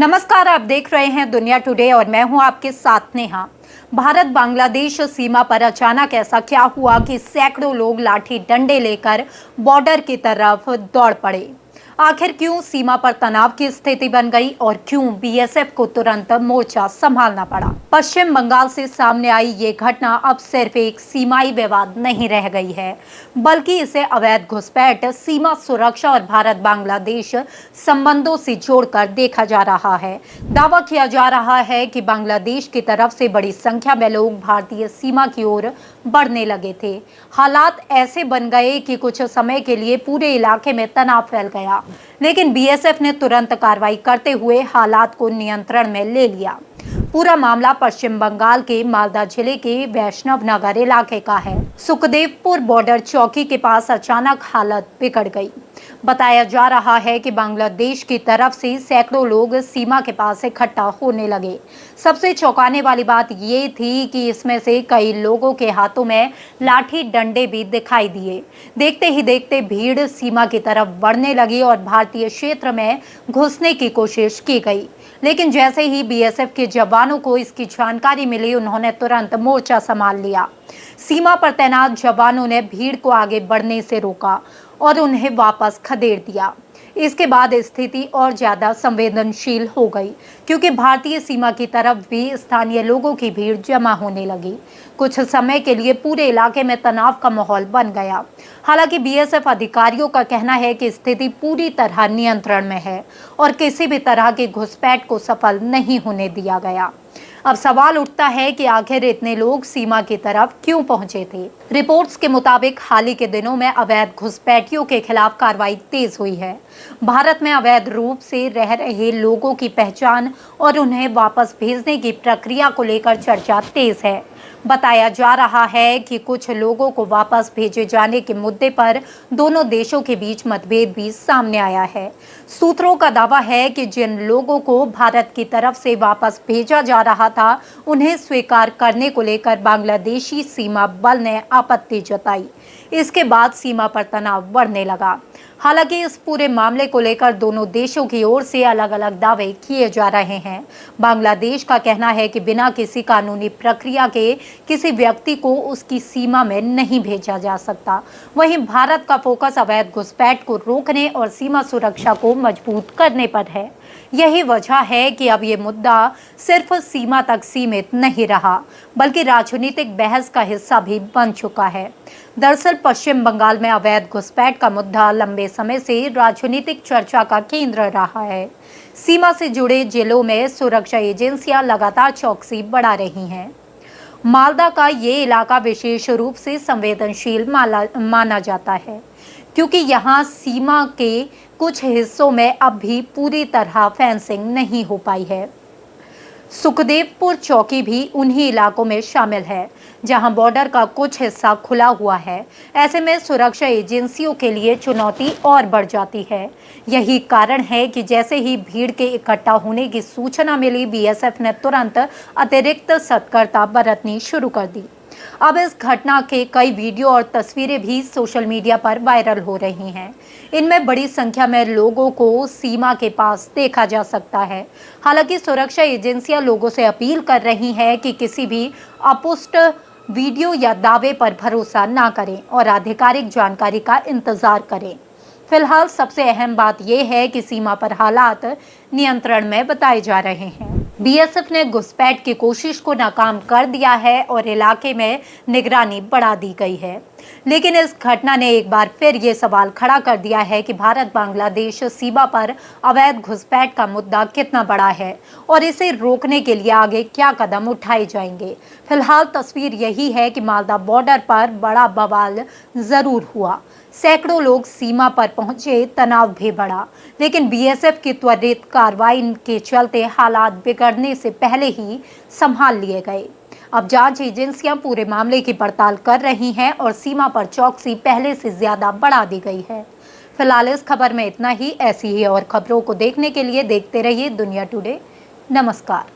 नमस्कार, आप देख रहे हैं दुनिया टुडे और मैं हूं आपके साथ नेहा। भारत बांग्लादेश सीमा पर अचानक ऐसा क्या हुआ कि सैकड़ों लोग लाठी डंडे लेकर बॉर्डर की तरफ दौड़ पड़े। आखिर क्यों सीमा पर तनाव की स्थिति बन गई और क्यों बीएसएफ को तुरंत मोर्चा संभालना पड़ा। पश्चिम बंगाल से सामने आई ये घटना अब सिर्फ एक सीमाई विवाद नहीं रह गई है, बल्कि इसे अवैध घुसपैठ, सीमा सुरक्षा और भारत बांग्लादेश संबंधों से जोड़कर देखा जा रहा है। दावा किया जा रहा है कि बांग्लादेश की तरफ से बड़ी संख्या में लोग भारतीय सीमा की ओर बढ़ने लगे थे। हालात ऐसे बन गए कि कुछ समय के लिए पूरे इलाके में तनाव फैल गया, लेकिन बीएसएफ ने तुरंत कार्रवाई करते हुए हालात को नियंत्रण में ले लिया। पूरा मामला पश्चिम बंगाल के मालदा जिले के वैष्णव नगर इलाके का है। सुखदेवपुर बॉर्डर चौकी के पास अचानक हालत बिगड़ गई। बताया जा रहा है कि बांग्लादेश की तरफ से सैकड़ों लोग सीमा के पास इकट्ठा होने लगे। सबसे चौंकाने वाली बात ये थी कि इसमें से कई लोगों के हाथों में लाठी डंडे भी दिखाई दिए। देखते ही देखते भीड़ सीमा की तरफ बढ़ने लगी और भारतीय क्षेत्र में घुसने की कोशिश की गई। लेकिन जैसे ही बीएसएफ के जवानों को इसकी जानकारी मिली, उन्होंने तुरंत मोर्चा संभाल लिया। सीमा पर तैनात जवानों ने भीड़ को आगे बढ़ने से रोका और उन्हें वापस खदेड़ दिया। इसके बाद स्थिति और ज्यादा संवेदनशील हो गई, क्योंकि भारतीय सीमा की तरफ भी स्थानीय लोगों की भीड़ जमा होने लगी। कुछ समय के लिए पूरे इलाके में तनाव का माहौल बन गया। हालांकि बीएसएफ अधिकारियों का कहना है कि स्थिति पूरी तरह नियंत्रण में है और किसी भी तरह की घुसपैठ को सफल नहीं होने दिया गया। अब सवाल उठता है कि आखिर इतने लोग सीमा की तरफ क्यों पहुंचे थे। रिपोर्ट्स के मुताबिक हाल ही के दिनों में अवैध घुसपैठियों के खिलाफ कार्रवाई तेज हुई है। भारत में अवैध रूप से रह रहे लोगों की पहचान और उन्हें वापस भेजने की प्रक्रिया को लेकर चर्चा तेज है। बताया जा रहा है कि कुछ लोगों को वापस भेजे जाने के मुद्दे पर दोनों देशों के बीच मतभेद भी सामने आया है। सूत्रों का दावा है कि जिन लोगों को भारत की तरफ से वापस भेजा जा रहा था, उन्हें स्वीकार करने को लेकर बांग्लादेशी सीमा बल ने आपत्ति जताई। इसके बाद सीमा पर तनाव बढ़ने लगा। हालांकि इस पूरे मामले को लेकर दोनों देशों की ओर से अलग अलग दावे किए जा रहे हैं। बांग्लादेश का कहना है कि बिना किसी कानूनी प्रक्रिया के किसी व्यक्ति को उसकी सीमा में नहीं भेजा जा सकता। वहीं भारत का फोकस अवैध घुसपैठ को रोकने और सीमा सुरक्षा को मजबूत करने पर है। यही वजह है कि अब ये मुद्दा सिर्फ सीमा तक सीमित नहीं रहा, बल्कि राजनीतिक बहस का हिस्सा भी बन चुका है। दरअसल पश्चिम बंगाल में अवैध घुसपैठ का मुद्दा लंबे समय से राजनीतिक चर्चा का केंद्र रहा है। सीमा से जुड़े जिलों में सुरक्षा एजेंसियां लगातार चौकसी बढ़ा रही हैं। मालदा का ये इलाका विशेष रूप से संवेदनशील माना जाता है, क्योंकि यहाँ सीमा के कुछ हिस्सों में अब भी पूरी तरह फेंसिंग नहीं हो पाई है। सुखदेवपुर चौकी भी उन्हीं इलाकों में शामिल है जहां बॉर्डर का कुछ हिस्सा खुला हुआ है। ऐसे में सुरक्षा एजेंसियों के लिए चुनौती और बढ़ जाती है। यही कारण है कि जैसे ही भीड़ के इकट्ठा होने की सूचना मिली, बीएसएफ ने तुरंत अतिरिक्त सतर्कता बरतनी शुरू कर दी। अब इस घटना के कई वीडियो और तस्वीरें भी सोशल मीडिया पर वायरल हो रही हैं। इनमें बड़ी संख्या में लोगों को सीमा के पास देखा जा सकता है। हालांकि सुरक्षा एजेंसियां लोगों से अपील कर रही हैं कि किसी भी अपुष्ट वीडियो या दावे पर भरोसा ना करें और आधिकारिक जानकारी का इंतजार करें। फिलहाल सबसे अहम बात यह है कि सीमा पर हालात नियंत्रण में बताए जा रहे हैं। बीएसएफ ने घुसपैठ की कोशिश को नाकाम कर दिया है और इलाके में निगरानी बढ़ा दी गई है। लेकिन इस घटना ने एक बार फिर ये सवाल खड़ा कर दिया है कि भारत बांग्लादेश सीमा पर अवैध घुसपैठ का मुद्दा कितना बड़ा है और इसे रोकने के लिए आगे क्या कदम उठाए जाएंगे। फिलहाल तस्वीर यही है कि मालदा बॉर्डर पर बड़ा बवाल जरूर हुआ। सैकड़ों लोग सीमा पर पहुंचे, तनाव भी बढ़ा, लेकिन बीएसएफ की त्वरित कार्रवाई के चलते हालात बिगड़ने से पहले ही संभाल लिए गए। अब जांच एजेंसियां पूरे मामले की पड़ताल कर रही हैं और सीमा पर चौकसी पहले से ज्यादा बढ़ा दी गई है। फिलहाल इस खबर में इतना ही। ऐसी ही और खबरों को देखने के लिए देखते रहिए दुनिया टुडे। नमस्कार।